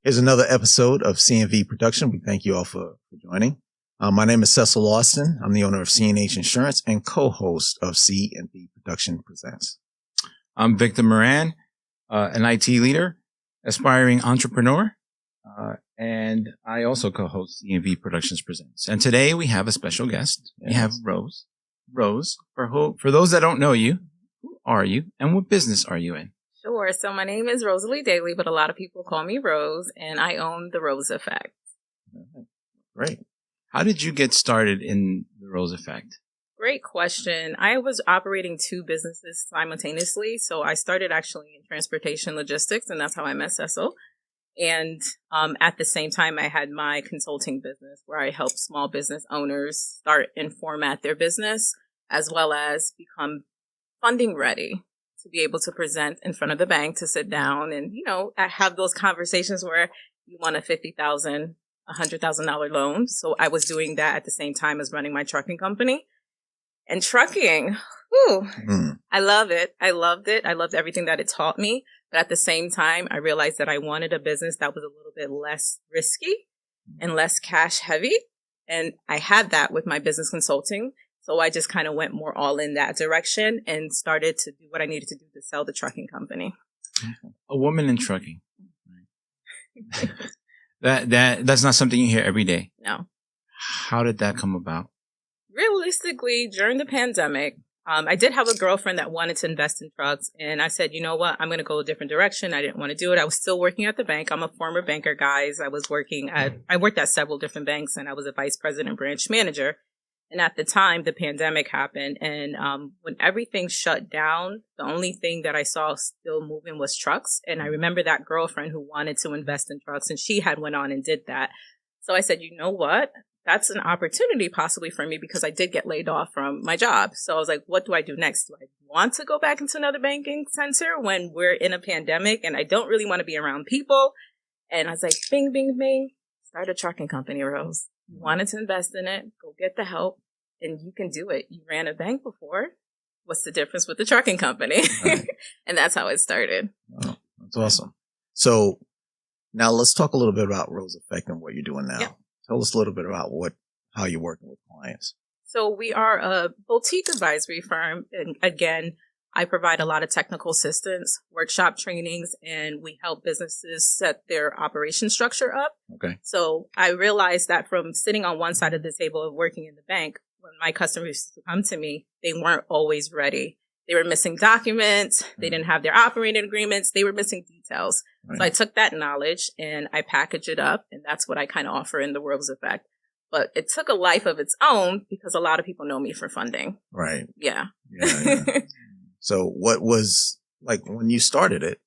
Here's another episode of C&V Production. We thank you all for joining. My name is Cecil Austin. I'm the owner of C&H Insurance and co-host of C&V Production Presents. I'm Victor Moran, an IT leader, aspiring entrepreneur, and I also co-host C&V Productions Presents. And today we have a special guest. Yes. We have Rose. Rose, for those that don't know you, who are you and what business are you in? Sure. So my name is Rosalee Daley, but a lot of people call me Rose, and I own the Rose Effect. Great. How did you get started in the Rose Effect? Great question. I was operating two businesses simultaneously. So I started actually in transportation logistics, and that's how I met Cecil. And at the same time, I had my consulting business where I help small business owners start and format their business, as well as become funding ready to be able to present in front of the bank, to sit down and, have those conversations where you want a $50,000, $100,000 loan. So I was doing that at the same time as running my trucking company. And trucking, I love it. I loved it. I loved everything that it taught me. But at the same time, I realized that I wanted a business that was a little bit less risky and less cash heavy. And I had that with my business consulting. So I just kind of went more all in that direction and started to do what I needed to do to sell the trucking company. A woman in trucking. That's not something you hear every day. No. How did that come about? Realistically, during the pandemic, I did have a girlfriend that wanted to invest in trucks. And I said, you know what? I'm going to go a different direction. I didn't want to do it. I was still working at the bank. I'm a former banker, guys. I worked at several different banks, and I was a vice president branch manager. And at the time, the pandemic happened. And when everything shut down, the only thing that I saw still moving was trucks. And I remember that girlfriend who wanted to invest in trucks, and she had went on and did that. So I said, you know what? That's an opportunity possibly for me, because I did get laid off from my job. So I was like, what do I do next? Do I want to go back into another banking center when we're in a pandemic and I don't really want to be around people? And I was like, bing, bing, bing, start a trucking company, Rose. You wanted to invest in it, go get the help, and you can do it. You ran a bank before. What's the difference with the trucking company? Right. And that's how it started. Oh, that's awesome. So now let's talk a little bit about Rose Effect and what you're doing now. Yep. Tell us a little bit about how you're working with clients. So we are a boutique advisory firm. And again, I provide a lot of technical assistance, workshop trainings, and we help businesses set their operation structure up. Okay. So I realized that from sitting on one side of the table of working in the bank, when my customers used to come to me, they weren't always ready. They were missing documents. They didn't have their operating agreements. They were missing details. Right. So I took that knowledge and I packaged it up, and that's what I kind of offer in the Rose Effect. But it took a life of its own because a lot of people know me for funding. Right. Yeah. So what was, like, when you started it,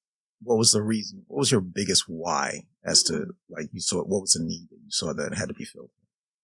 what was the reason? What was your biggest why as to, like, you saw, what was the need that you saw that had to be filled?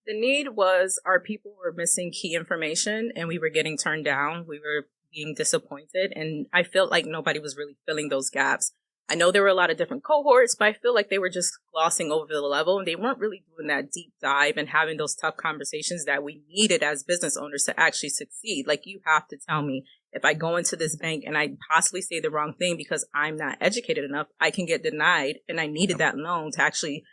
The need was our people were missing key information and we were getting turned down. We were being disappointed, and I felt like nobody was really filling those gaps. I know there were a lot of different cohorts, but I feel like they were just glossing over the level, and they weren't really doing that deep dive and having those tough conversations that we needed as business owners to actually succeed. Like, you have to tell me, if I go into this bank and I possibly say the wrong thing because I'm not educated enough, I can get denied, and I needed that loan to actually,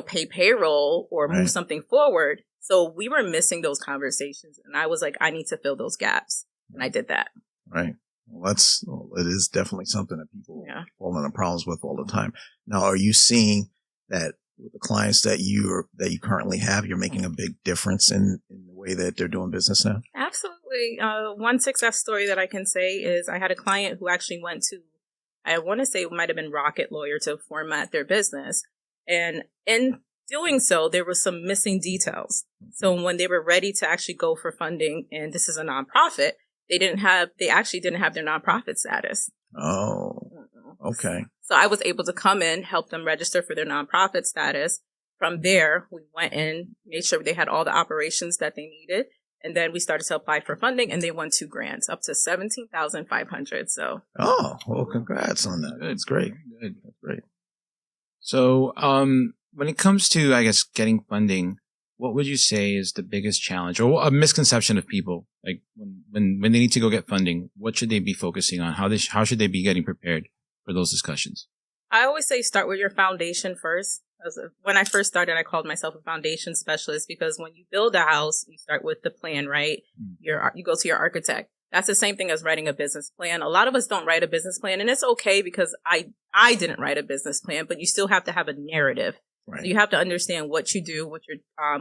pay payroll or move something forward. So we were missing those conversations, and I was like, I need to fill those gaps. And I did that. Right. Well, it is definitely something that people fall into problems with all the time. Now, are you seeing that with the clients that you currently have, you're making a big difference in the way that they're doing business now? Absolutely. One success story that I can say is I had a client who actually went to, I want to say it might have been Rocket Lawyer, to format their business. And in doing so, there were some missing details. So when they were ready to actually go for funding, and this is a nonprofit, they actually didn't have their nonprofit status. Oh, okay. So I was able to come in, help them register for their nonprofit status. From there, we went in, made sure they had all the operations that they needed. And then we started to apply for funding, and they won 2 grants up to $17,500. So. Oh, well, congrats on that. That's great. Good. That's great. So, when it comes to, I guess, getting funding, what would you say is the biggest challenge or a misconception of people? Like when they need to go get funding, what should they be focusing on? How should they be getting prepared for those discussions? I always say start with your foundation first. When I first started, I called myself a foundation specialist because when you build a house, you start with the plan, right? You go to your architect. That's the same thing as writing a business plan. A lot of us don't write a business plan, and it's okay because I didn't write a business plan, but you still have to have a narrative. Right. So you have to understand what you do, what your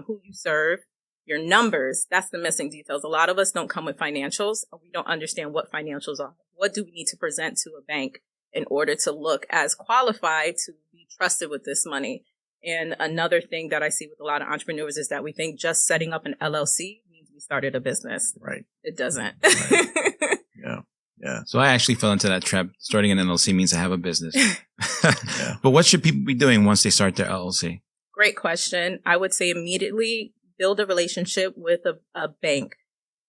who you serve, your numbers. That's the missing details. A lot of us don't come with financials. We don't understand what financials are. What do we need to present to a bank in order to look as qualified to be trusted with this money? And another thing that I see with a lot of entrepreneurs is that we think just setting up an LLC means we started a business. Right. It doesn't. Right. Yeah. So I actually fell into that trap. Starting an LLC means I have a business. But what should people be doing once they start their LLC? Great question. I would say immediately build a relationship with a bank.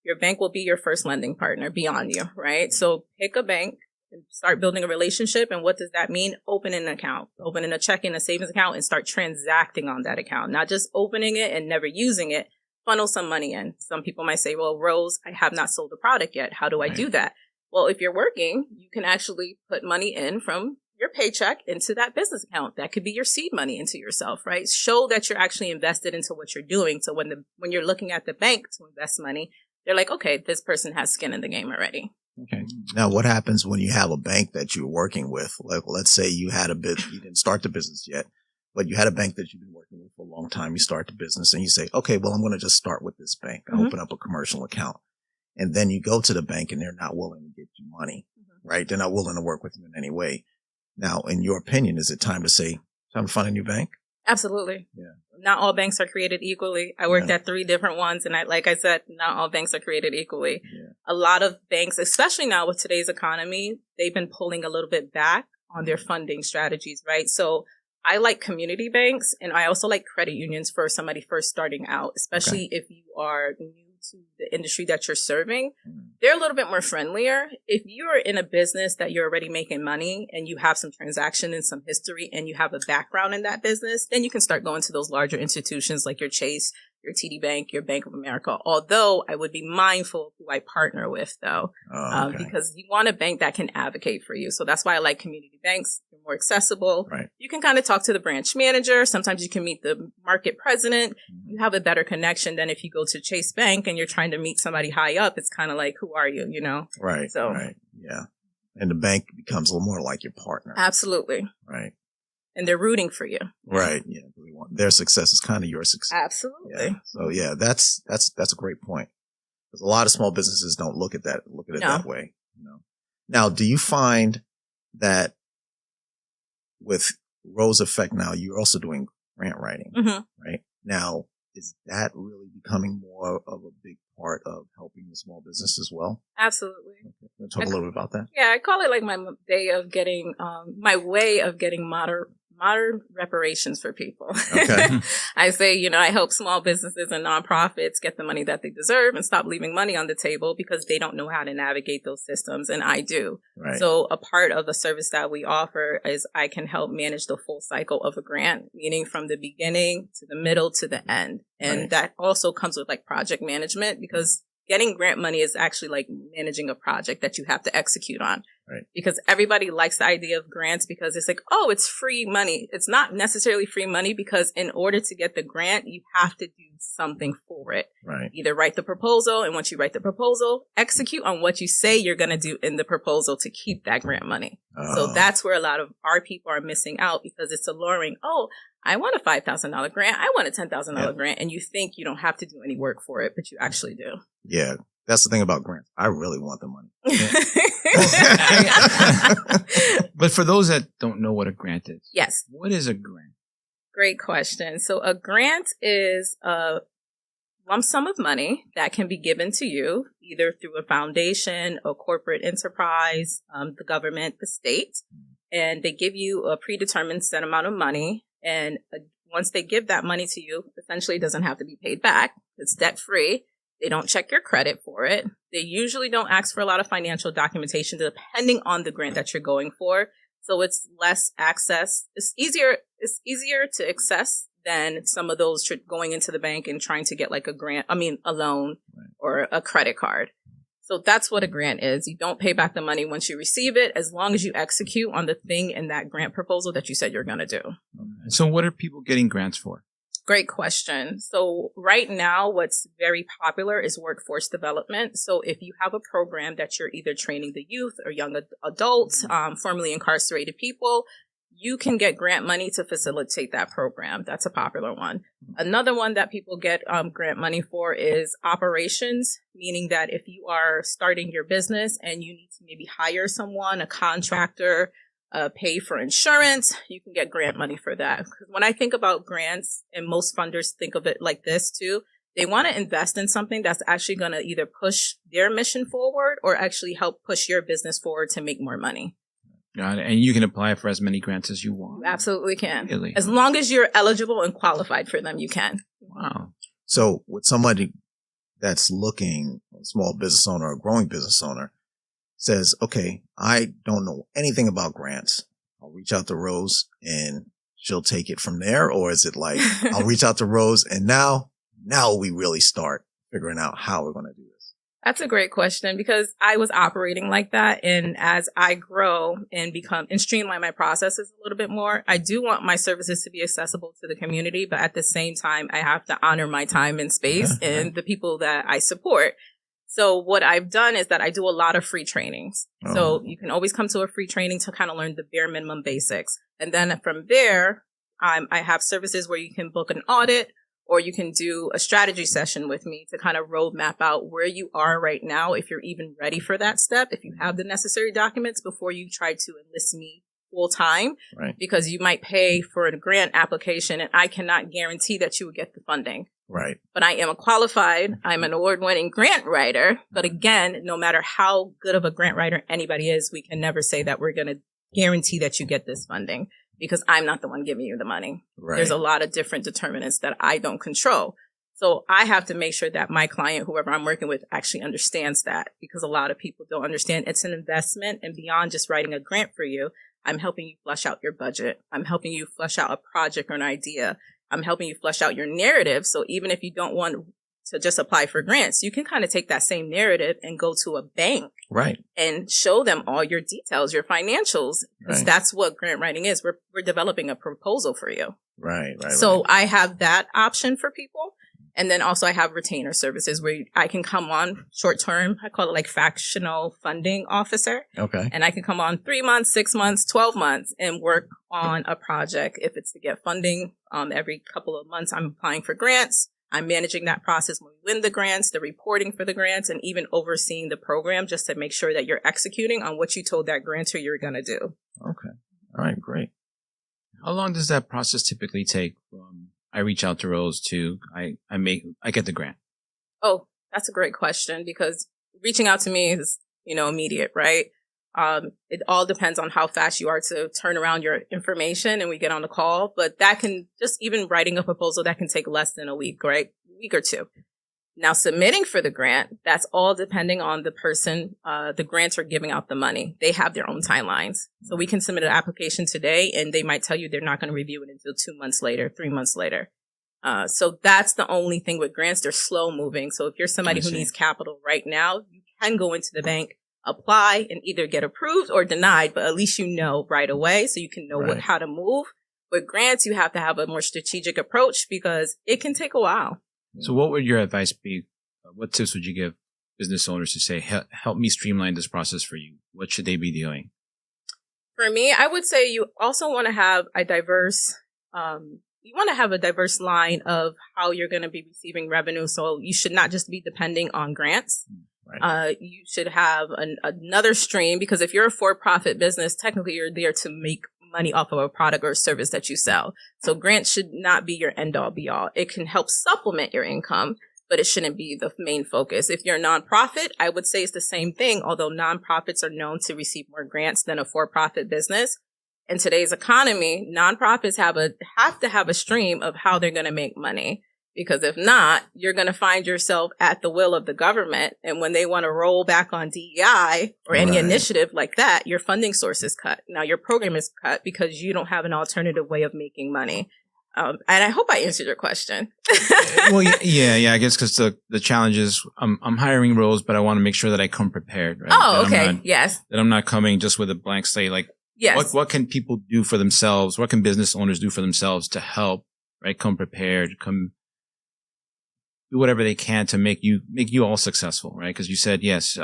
Your bank will be your first lending partner beyond you, right? So pick a bank and start building a relationship. And what does that mean? Open an account, opening a checking, a savings account, and start transacting on that account. Not just opening it and never using it. Funnel some money in. Some people might say, well, Rose, I have not sold a product yet. How do I do that? Well, if you're working, you can actually put money in from your paycheck into that business account. That could be your seed money into yourself, right? Show that you're actually invested into what you're doing. So when you're looking at the bank to invest money, they're like, okay, this person has skin in the game already. Okay. Now, what happens when you have a bank that you're working with? Like, let's say you didn't start the business yet, but you had a bank that you've been working with for a long time. You start the business and you say, okay, well, I'm going to just start with this bank. I open up a commercial account. And then you go to the bank and they're not willing to get you money, right? They're not willing to work with you in any way. Now, in your opinion, is it time to find a new bank? Absolutely. Yeah. Not all banks are created equally. I worked at 3 different ones. And like I said, not all banks are created equally. Yeah. A lot of banks, especially now with today's economy, they've been pulling a little bit back on their funding strategies, right? So I like community banks and I also like credit unions for somebody first starting out, especially if you are new to the industry that you're serving. They're a little bit more friendlier. If you're in a business that you're already making money and you have some transaction and some history and you have a background in that business, then you can start going to those larger institutions like your Chase, your TD Bank, your Bank of America. Although I would be mindful of who I partner with, though, because you want a bank that can advocate for you. So that's why I like community banks. They're more accessible. Right. You can kind of talk to the branch manager. Sometimes you can meet the market president. You have a better connection than if you go to Chase Bank and you're trying to meet somebody high up. It's kind of like, who are you, you know? Right. So, right. Yeah. And the bank becomes a little more like your partner. Absolutely. Right. And they're rooting for you. Right. Yeah. Their success is kind of your success. Absolutely. Yeah. So yeah, that's a great point. Because a lot of small businesses don't look at it that way. You know. Now, do you find that with Rose Effect now, you're also doing grant writing, right? Now, is that really becoming more of a big part of helping the small business as well? Absolutely. Okay. Can you talk a little bit about that? Yeah, I call it like my way of getting modern reparations for people. Okay. I say, I help small businesses and nonprofits get the money that they deserve and stop leaving money on the table because they don't know how to navigate those systems. And I do. Right. So a part of the service that we offer is I can help manage the full cycle of a grant, meaning from the beginning to the middle to the end. And that also comes with like project management because getting grant money is actually like managing a project that you have to execute on. Right. Because everybody likes the idea of grants because it's like, oh, it's free money. It's not necessarily free money because in order to get the grant, you have to do something for it. Right. Either write the proposal, and once you write the proposal, execute on what you say you're going to do in the proposal to keep that grant money. So that's where a lot of our people are missing out because it's alluring. Oh, I want a $5,000 grant. I want a $10,000 grant. And you think you don't have to do any work for it, but you actually do. Yeah. That's the thing about grants. I really want the money. But for those that don't know what a grant is. Yes. What is a grant? Great question. So a grant is a lump sum of money that can be given to you either through a foundation, a corporate enterprise, the government, the state, and they give you a predetermined set amount of money. And once they give that money to you, essentially it doesn't have to be paid back. It's debt free. They don't check your credit for it. They usually don't ask for a lot of financial documentation depending on the grant that you're going for. So it's less access. It's easier to access than some of those going into the bank and trying to get like a loan or a credit card. So that's what a grant is. You don't pay back the money once you receive it, as long as you execute on the thing in that grant proposal that you said you're going to do. Okay. So what are people getting grants for? Great question. So right now, what's very popular is workforce development. So if you have a program that you're either training the youth or young adults, formerly incarcerated people, you can get grant money to facilitate that program. That's a popular one. Another one that people get grant money for is operations, meaning that if you are starting your business and you need to maybe hire someone, a contractor, pay for insurance, you can get grant money for that. Because when I think about grants, and most funders think of it like this too, they want to invest in something that's actually going to either push their mission forward or actually help push your business forward to make more money. Got it. And you can apply for as many grants as you want. You absolutely can. Really? As long as you're eligible and qualified for them, you can. Wow. So with somebody that's looking, a small business owner or growing business owner, says, okay, I don't know anything about grants. I'll reach out to Rose and she'll take it from there. Or is it like, I'll reach out to Rose and now we really start figuring out how we're going to do this? That's a great question, because I was operating like that. And as I grow and streamline my processes a little bit more, I do want my services to be accessible to the community. But at the same time, I have to honor my time and space and the people that I support. So what I've done is that I do a lot of free trainings. Oh. So you can always come to a free training to kind of learn the bare minimum basics. And then from there, I have services where you can book an audit, or you can do a strategy session with me to kind of roadmap out where you are right now, if you're even ready for that step, if you have the necessary documents before you try to enlist me full time, right? Because you might pay for a grant application and I cannot guarantee that you will get the funding. Right. But I am I'm an award-winning grant writer. But again, no matter how good of a grant writer anybody is, we can never say that we're going to guarantee that you get this funding, because I'm not the one giving you the money. Right. There's a lot of different determinants that I don't control. So I have to make sure that my client, whoever I'm working with, actually understands that, because a lot of people don't understand it's an investment. And beyond just writing a grant for you, I'm helping you flush out your budget. I'm helping you flush out a project or an idea. I'm helping you flush out your narrative. So even if you don't want to just apply for grants, you can kind of take that same narrative and go to a bank, right, and show them all your details, your financials, because that's what grant writing is. We're developing a proposal for you. Right. So I have that option for people. And then also I have retainer services where I can come on short term. I call it like fractional funding officer. Okay. And I can come on 3 months, 6 months, 12 months and work on a project. If it's to get funding, every couple of months, I'm applying for grants. I'm managing that process when we win the grants, the reporting for the grants, and even overseeing the program just to make sure that you're executing on what you told that grantor you're going to do. Okay. All right. Great. How long does that process typically take from I reach out to Rose to I get the grant? Oh, that's a great question, because reaching out to me is, immediate, right? It all depends on how fast you are to turn around your information and we get on the call. But that can just, even writing a proposal, that can take less than a week, right? A week or two. Now, submitting for the grant, that's all depending on the person, the grantor giving out the money. They have their own timelines. So we can submit an application today and they might tell you they're not going to review it until 2 months later, 3 months later. So that's the only thing with grants. They're slow moving. So if you're somebody who needs capital right now, you can go into the bank, apply, and either get approved or denied, but at least you know right away so you can know how to move. With grants, you have to have a more strategic approach because it can take a while. So what would your advice be? What tips would you give business owners to say, help me streamline this process for you? What should they be doing? For me, I would say you also want to have a diverse, line of how you're going to be receiving revenue. So you should not just be depending on grants. Right. You should have another stream, because if you're a for-profit business, technically you're there to make money off of a product or service that you sell. So grants should not be your end-all be-all. It can help supplement your income, but it shouldn't be the main focus. If you're a nonprofit, I would say it's the same thing, although nonprofits are known to receive more grants than a for-profit business. In today's economy, nonprofits have to have a stream of how they're going to make money. Because if not, you're going to find yourself at the will of the government. And when they want to roll back on DEI or any initiative like that, your funding source is cut. Now your program is cut because you don't have an alternative way of making money. And I hope I answered your question. Well, yeah. I guess because the challenge is I'm hiring roles, but I want to make sure that I come prepared. Right? Oh, okay. Yes. That I'm not coming just with a blank slate. Like, yes. What can people do for themselves? What can business owners do for themselves to help? Right? Come prepared. Come do whatever they can to make you all successful. Right? Because you said yes.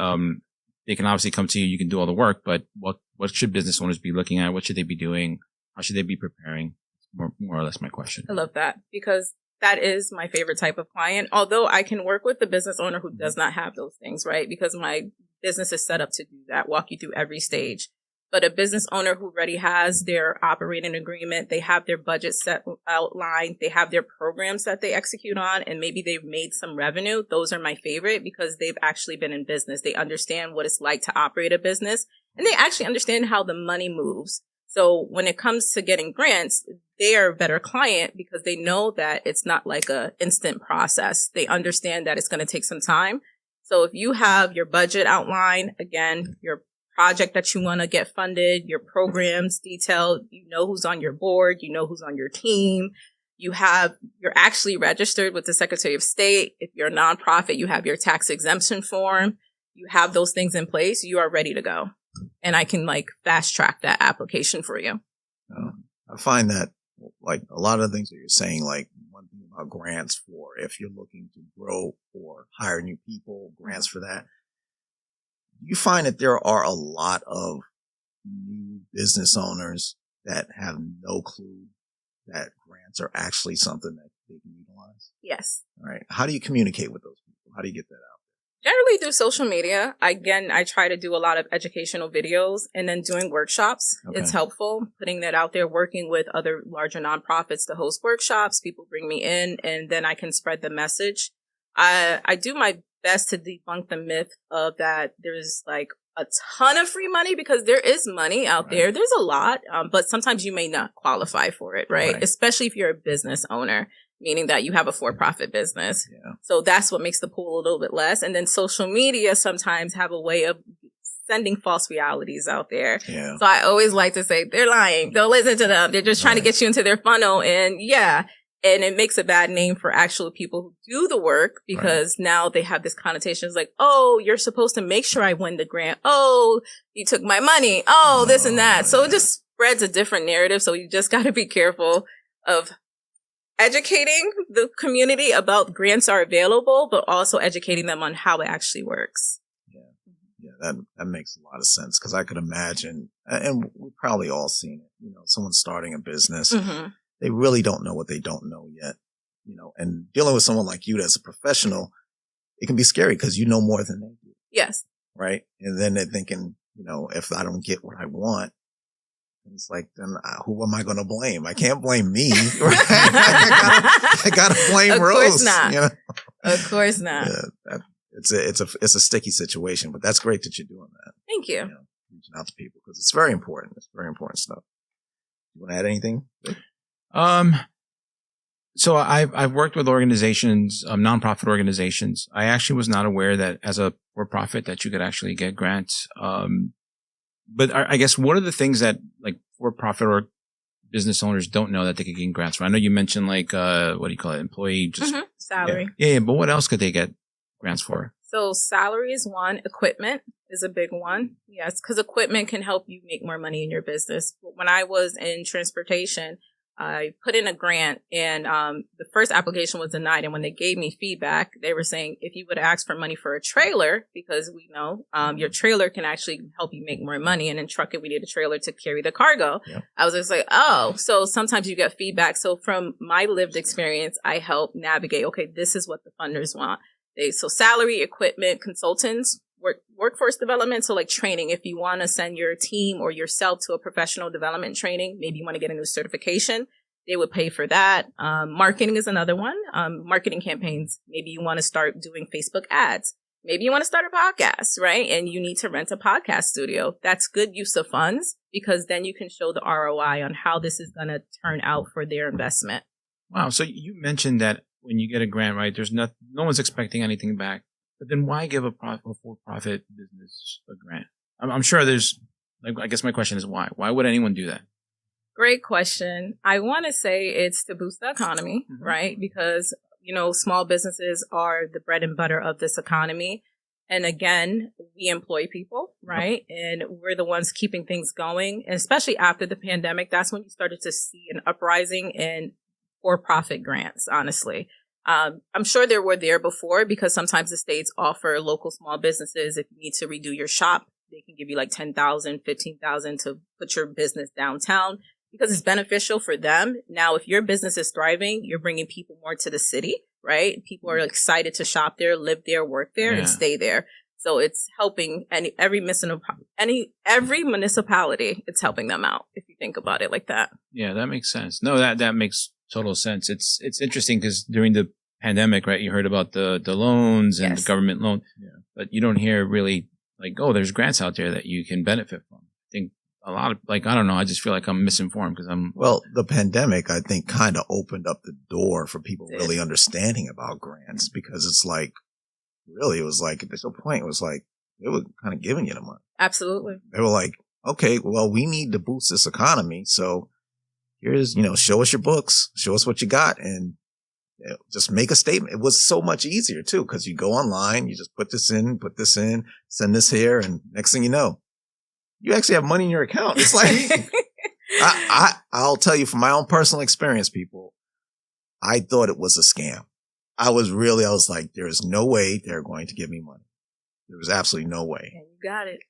They can obviously come to you. You can do all the work, but what should business owners be looking at? What should they be doing? How should they be preparing? More or less my question. I love that because that is my favorite type of client. Although I can work with the business owner who does not have those things, right? Because my business is set up to do that, walk you through every stage. But a business owner who already has their operating agreement, they have their budget set outlined, they have their programs that they execute on, and maybe they've made some revenue. Those are my favorite because they've actually been in business. They understand what it's like to operate a business, and they actually understand how the money moves. So when it comes to getting grants, they are a better client because they know that it's not like a instant process. They understand that it's going to take some time. So if you have your budget outlined, again, your project that you want to get funded, your programs detailed, you know who's on your board, you know who's on your team, you're actually registered with the Secretary of State. If you're a nonprofit, you have your tax exemption form, you have those things in place, you are ready to go. And I can fast track that application for you. I find that a lot of the things that you're saying, one thing about grants for if you're looking to grow or hire new people, grants for that. You find that there are a lot of new business owners that have no clue that grants are actually something that they can utilize? Yes. All right. How do you communicate with those people? How do you get that out? Generally through social media. Again, I try to do a lot of educational videos and then doing workshops. Okay. It's helpful putting that out there, working with other larger nonprofits to host workshops. People bring me in and then I can spread the message. I do my best to debunk the myth of that there's a ton of free money because there is money out there. There's a lot, but sometimes you may not qualify for it, right? Especially if you're a business owner, meaning that you have a for-profit business. Yeah. So that's what makes the pool a little bit less. And then social media sometimes have a way of sending false realities out there. Yeah. So I always like to say, they're lying. Don't listen to them. They're just trying to get you into their funnel. And and it makes a bad name for actual people who do the work because now they have this connotation. It's oh, you're supposed to make sure I win the grant. Oh, you took my money. Oh, this and that. So it just spreads a different narrative. So you just got to be careful of educating the community about grants are available, but also educating them on how it actually works. Yeah, that makes a lot of sense because I could imagine, and we've probably all seen it, someone starting a business. Mm-hmm. They really don't know what they don't know yet, and dealing with someone like you that's a professional, it can be scary because you know more than they do. Yes. Right. And then they're thinking, if I don't get what I want, it's then who am I going to blame? I can't blame me. Right? I gotta blame Rose. Of course not. Of course not. Yeah, it's a sticky situation, but that's great that you're doing that. Thank you. Reaching out to people because it's very important. It's very important stuff. You want to add anything? So I've worked with organizations, nonprofit organizations. I actually was not aware that as a for-profit that you could actually get grants. But I guess what are the things that for-profit or business owners don't know that they could get grants for? I know you mentioned what do you call it? Employee salary. Yeah. But what else could they get grants for? So salary is one. Equipment is a big one. Yes, because equipment can help you make more money in your business. When I was in transportation, I put in a grant and the first application was denied. And when they gave me feedback, they were saying, if you would ask for money for a trailer, because we know your trailer can actually help you make more money. And in trucking, we need a trailer to carry the cargo. Yep. I was just so sometimes you get feedback. So from my lived experience, I help navigate, okay, this is what the funders want. So salary, equipment, consultants, workforce development. So training, if you want to send your team or yourself to a professional development training, maybe you want to get a new certification, they would pay for that. Marketing is another one. Marketing campaigns. Maybe you want to start doing Facebook ads. Maybe you want to start a podcast, right? And you need to rent a podcast studio. That's good use of funds because then you can show the ROI on how this is going to turn out for their investment. Wow. So you mentioned that when you get a grant, right, there's no one's expecting anything back. But then why give a for-profit business a grant? I'm sure there's, I guess my question is why? Why would anyone do that? Great question. I want to say it's to boost the economy, right? Because, small businesses are the bread and butter of this economy. And again, we employ people, right? And we're the ones keeping things going. And especially after the pandemic, that's when you started to see an uprising in for-profit grants, honestly. I'm sure there were there before because sometimes the states offer local small businesses, if you need to redo your shop, they can give you like $10,000, $15,000 to put your business downtown because it's beneficial for them. Now, if your business is thriving, you're bringing people more to the city, right? People are excited to shop there, live there, work there, and stay there. So it's helping every municipality, it's helping them out if you think about it like that. Yeah, that makes sense. No, that makes total sense. It's interesting because during the pandemic, right, you heard about the loans and the government loan, but you don't hear really like, oh, there's grants out there that you can benefit from. I think a lot of I don't know. I just feel like I'm misinformed because the pandemic, I think, kind of opened up the door for people really understanding about grants because it's like, really, it was like at this point, it was like they were kind of giving you the money. Absolutely. They were like, okay, well, we need to boost this economy. So here's, show us your books, show us what you got, and just make a statement. It was so much easier too, because you go online, you just put this in, send this here, and next thing you know, you actually have money in your account. It's like, I'll tell you from my own personal experience, people, I thought it was a scam. I was like, there is no way they're going to give me money. There was absolutely no way. And you got it.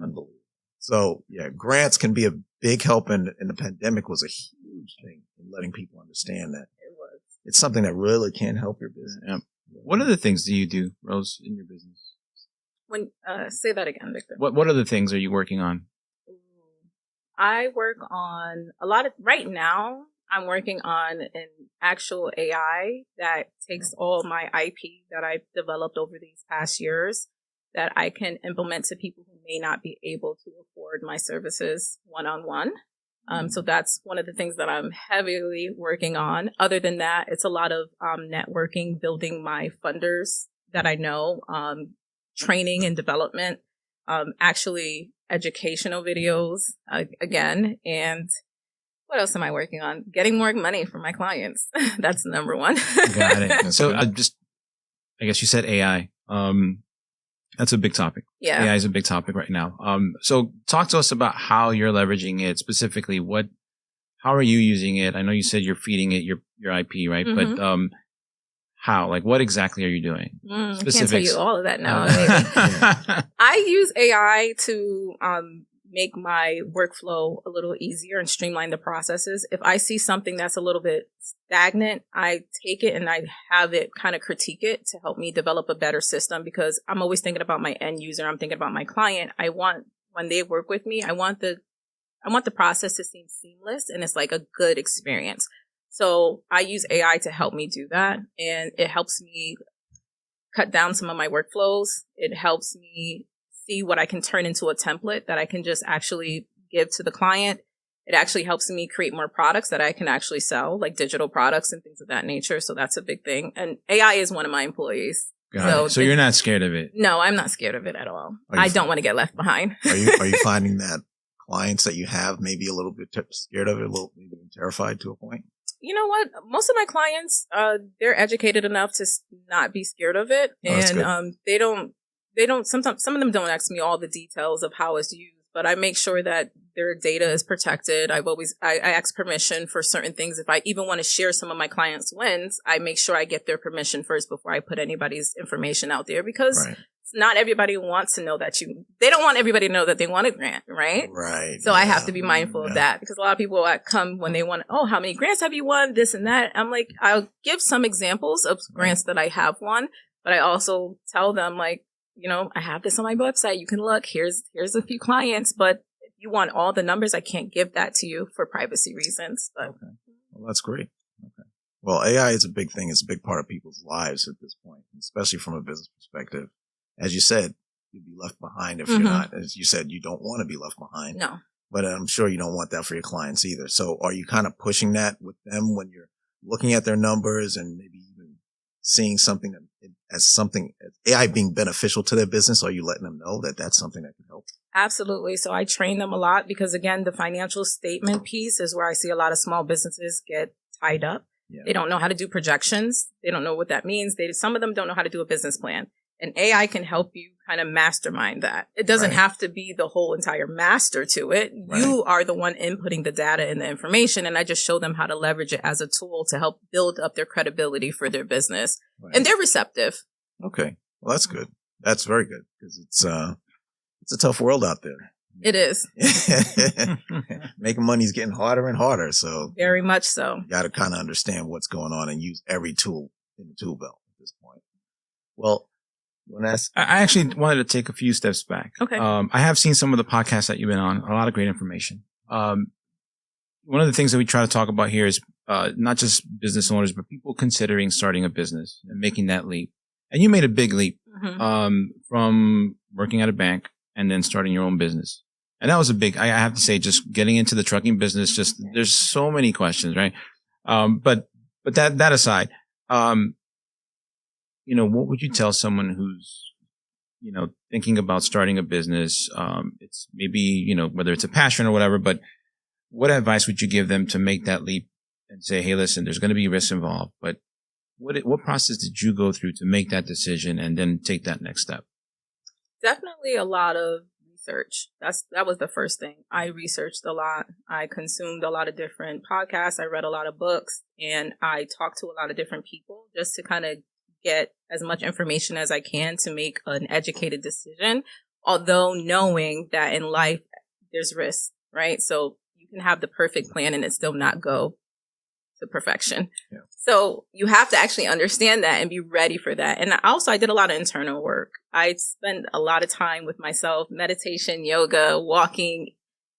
Unbelievable. So yeah, grants can be a big help, and the pandemic was a huge thing in letting people understand that it's something that really can help your business. Yeah. What other things do you do, Rose, in your business? Say that again, Victor. What other things are you working on? I work on a lot of, right now, I'm working on an actual AI that takes all my IP that I've developed over these past years that I can implement to people who may not be able to afford my services one-on-one. So that's one of the things that I'm heavily working on. Other than that, it's a lot of networking, building my funders that I know, training and development, actually educational videos again. And what else am I working on? Getting more money for my clients. That's number one. Got it. So I guess you said AI. That's a big topic. Yeah. AI is a big topic right now. So talk to us about how you're leveraging it specifically. How are you using it? I know you said you're feeding it your IP, right? Mm-hmm. But, how? Like, what exactly are you doing? I can't tell you all of that now. I use AI to, make my workflow a little easier and streamline the processes. If I see something that's a little bit stagnant, I take it and I have it kind of critique it to help me develop a better system because I'm always thinking about my end user. I'm thinking about my client. I want, when they work with me, I want the process to seem seamless and it's like a good experience. So I use AI to help me do that. And it helps me cut down some of my workflows. It helps me see what I can turn into a template that I can just actually give to the client. It actually helps me create more products that I can actually sell, like digital products and things of that nature. So that's a big thing. And AI is one of my employees. So you're not scared of it? No, I'm not scared of it at all. I don't want to get left behind. Are you finding that clients that you have maybe a little bit scared of it, a little maybe terrified to a point? You know what? Most of my clients, they're educated enough to not be scared of it. And sometimes some of them don't ask me all the details of how it's used, but I make sure that their data is protected. I ask permission for certain things. If I even want to share some of my clients' wins, I make sure I get their permission first before I put anybody's information out there because not everybody wants to know they don't want everybody to know that they want a grant, right? Right. So I have to be mindful of that because a lot of people come when they want, how many grants have you won? This and that. I'm like, I'll give some examples of grants that I have won, but I also tell them like, I have this on my website. You can look. Here's a few clients, but if you want all the numbers, I can't give that to you for privacy reasons. But okay. Well, that's great. Okay. Well, AI is a big thing. It's a big part of people's lives at this point, especially from a business perspective. As you said, you'd be left behind if you're not. As you said, you don't want to be left behind. No. But I'm sure you don't want that for your clients either. So are you kind of pushing that with them when you're looking at their numbers and maybe even seeing something as AI being beneficial to their business? Are you letting them know that that's something that can help? Absolutely. So I train them a lot because, again, the financial statement piece is where I see a lot of small businesses get tied up. Yeah. They don't know how to do projections. They don't know what that means. Some of them don't know how to do a business plan. And AI can help you kind of mastermind that. It doesn't have to be the whole entire master to it. Right. You are the one inputting the data and the information. And I just show them how to leverage it as a tool to help build up their credibility for their business. Right. And they're receptive. Okay. Well, that's good. That's very good because it's a tough world out there. It is. Making money is getting harder and harder. So very much so. You got to kind of understand what's going on and use every tool in the tool belt at this point. Well, I actually wanted to take a few steps back. Okay. I have seen some of the podcasts that you've been on, a lot of great information. One of the things that we try to talk about here is not just business owners, but people considering starting a business and making that leap. And you made a big leap from working at a bank and then starting your own business. And that was I have to say, just getting into the trucking business, there's so many questions, right? But that aside, what would you tell someone who's, thinking about starting a business? It's maybe, whether it's a passion or whatever, but what advice would you give them to make that leap and say, hey, listen, there's going to be risks involved, but what process did you go through to make that decision and then take that next step? Definitely a lot of research. That was the first thing. I researched a lot. I consumed a lot of different podcasts. I read a lot of books, and I talked to a lot of different people just to kind of get as much information as I can to make an educated decision, although knowing that in life there's risks, right? So you can have the perfect plan and it still not go to perfection. Yeah. So you have to actually understand that and be ready for that. And I did a lot of internal work. I spent a lot of time with myself, meditation, yoga, walking,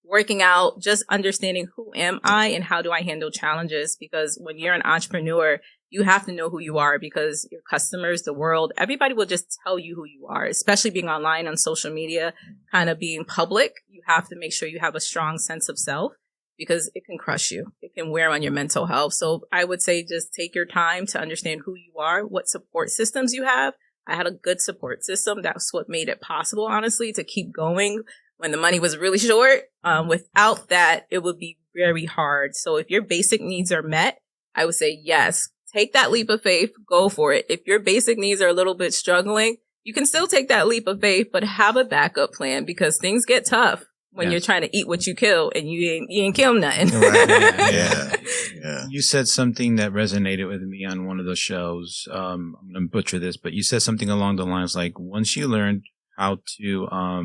working out, just understanding who am I and how do I handle challenges? Because when you're an entrepreneur, you have to know who you are because your customers, the world, everybody will just tell you who you are, especially being online on social media, kind of being public. You have to make sure you have a strong sense of self because it can crush you. It can wear on your mental health. So I would say just take your time to understand who you are, what support systems you have. I had a good support system. That's what made it possible, honestly, to keep going when the money was really short. Without that, it would be very hard. So if your basic needs are met, I would say yes. Take that leap of faith, go for it. If your basic needs are a little bit struggling, you can still take that leap of faith, but have a backup plan because things get tough when you're trying to eat what you kill and you ain't kill nothing. Right. Yeah. You said something that resonated with me on one of those shows. I'm going to butcher this, but you said something along the lines like once you learned how to, I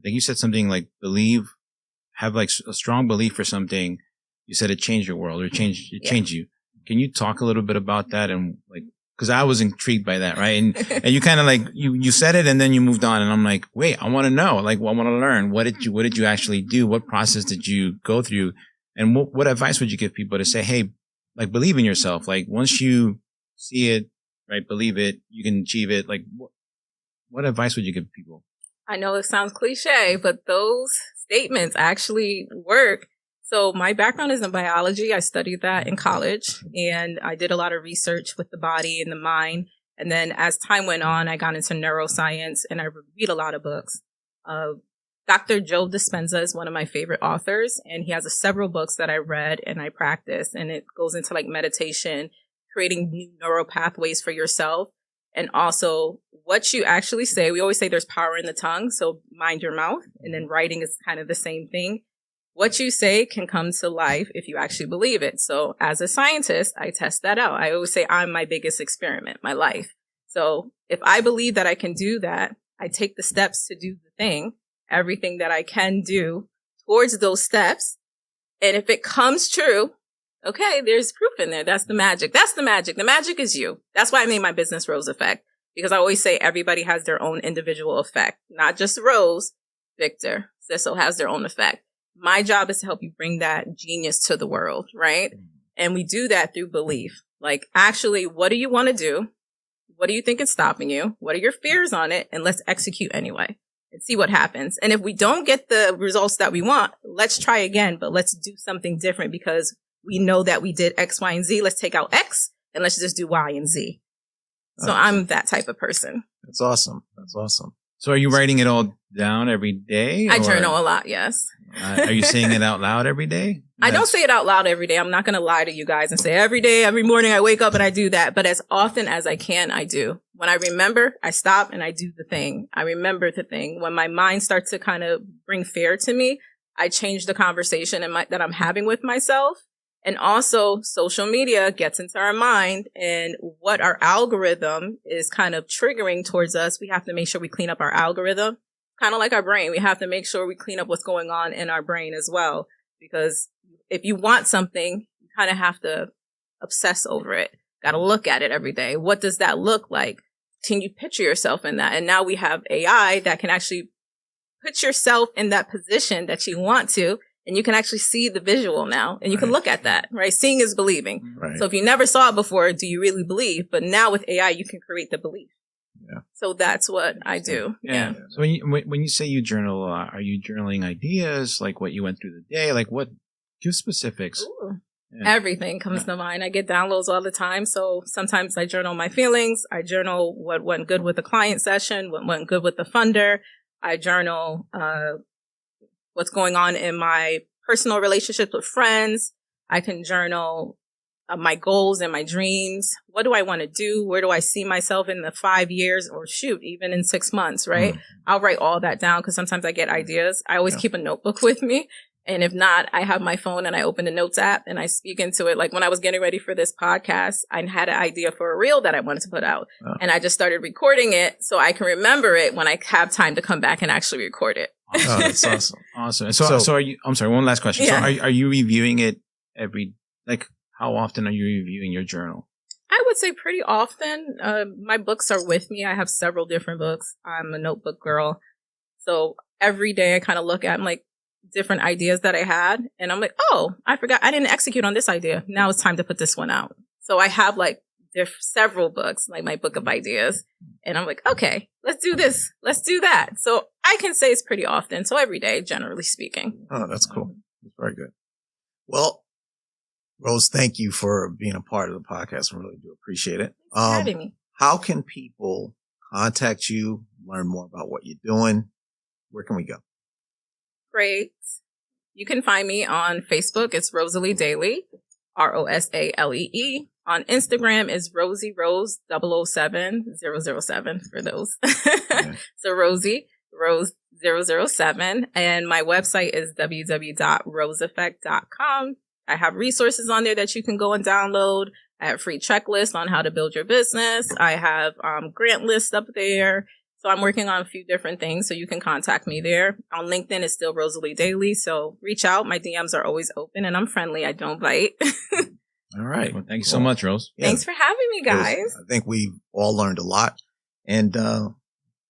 think you said something like have like a strong belief for something. You said it changed your world or changed you. Can you talk a little bit about that? And like, cause I was intrigued by that, right? And you kind of like, you said it and then you moved on and I'm like, wait, I want to know, like, I want to learn. What did you actually do? What process did you go through? And what advice would you give people to say, hey, like, believe in yourself. Like once you see it, right, believe it, you can achieve it. Like what advice would you give people? I know it sounds cliche, but those statements actually work. So my background is in biology. I studied that in college and I did a lot of research with the body and the mind. And then as time went on, I got into neuroscience and I read a lot of books. Dr. Joe Dispenza is one of my favorite authors and he has several books that I read and I practice, and it goes into like meditation, creating new neural pathways for yourself. And also what you actually say. We always say there's power in the tongue. So mind your mouth. And then writing is kind of the same thing. What you say can come to life if you actually believe it. So as a scientist, I test that out. I always say I'm my biggest experiment, my life. So if I believe that I can do that, I take the steps to do the thing, everything that I can do towards those steps. And if it comes true, okay, there's proof in there. That's the magic. That's the magic. The magic is you. That's why I made my business Rose Effect, because I always say everybody has their own individual effect, not just Rose, Victor, Cecil has their own effect. My job is to help you bring that genius to the world, right? And we do that through belief. Like, actually, what do you want to do? What do you think is stopping you? What are your fears on it? And let's execute anyway and see what happens. And if we don't get the results that we want, let's try again, but let's do something different because we know that we did X, Y, and Z. Let's take out X and let's just do Y and Z. So I'm that type of person. That's awesome. That's awesome. So are you writing it all down every day? I journal a lot, yes. Are you saying it out loud every day? I don't say it out loud every day. I'm not going to lie to you guys and say every day, every morning I wake up and I do that. But as often as I can, I do. When I remember, I stop and I do the thing. I remember the thing. When my mind starts to kind of bring fear to me, I change the conversation that I'm having with myself. And also social media gets into our mind, and what our algorithm is kind of triggering towards us. We have to make sure we clean up our algorithm, kind of like our brain. We have to make sure we clean up what's going on in our brain as well. Because if you want something, you kind of have to obsess over it. Got to look at it every day. What does that look like? Can you picture yourself in that? And now we have AI that can actually put yourself in that position that you want to. And you can actually see the visual now, and you can look at that, right? Seeing is believing. Right. So if you never saw it before, do you really believe? But now with AI, you can create the belief. Yeah. So that's what I do. Yeah. So when you say you journal a lot, are you journaling ideas, like what you went through the day? Like what? Give specifics. Yeah. Everything comes to mind. I get downloads all the time. So sometimes I journal my feelings. I journal what went good with the client session, what went good with the funder. I journal, what's going on in my personal relationships with friends. I can journal my goals and my dreams. What do I want to do? Where do I see myself in the 5 years, or even in 6 months, right? I'll write all that down because sometimes I get ideas. I always keep a notebook with me. And if not, I have my phone and I open the notes app and I speak into it. Like when I was getting ready for this podcast, I had an idea for a reel that I wanted to put out. And I just started recording it so I can remember it when I have time to come back and actually record it. Oh, that's awesome. Awesome. So are you, I'm sorry, one last question. Yeah. So are you reviewing it how often are you reviewing your journal? I would say pretty often. My books are with me. I have several different books. I'm a notebook girl. So every day I kind of look at them, like different ideas that I had. And I'm like, oh, I forgot. I didn't execute on this idea. Now it's time to put this one out. So I have like several books, like my book of ideas. And I'm like, okay, let's do this. Let's do that. So I can say it's pretty often. So every day, generally speaking. Oh, that's cool. That's very good. Well, Rose, thank you for being a part of the podcast. I really do appreciate it. Thanks for having me. How can people contact you, learn more about what you're doing? Where can we go? Great. You can find me on Facebook. It's Rosalee Daley, Rosalee. On Instagram is Rosie Rose 007007 for those. Okay. So Rosie Rose 007. And my website is www.roseeffect.com. I have resources on there that you can go and download. I have free checklists on how to build your business. I have grant lists up there. So I'm working on a few different things, so you can contact me there. On LinkedIn, it's still Rosalee Daley, so reach out. My DMs are always open, and I'm friendly. I don't bite. All right. Well, thank you so much, Rose. Yeah. Thanks for having me, guys. I think we all learned a lot. And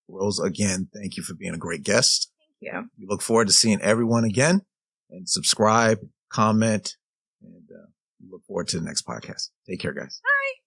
Rose, again, thank you for being a great guest. Thank you. We look forward to seeing everyone again. And subscribe, comment, and we look forward to the next podcast. Take care, guys. Bye.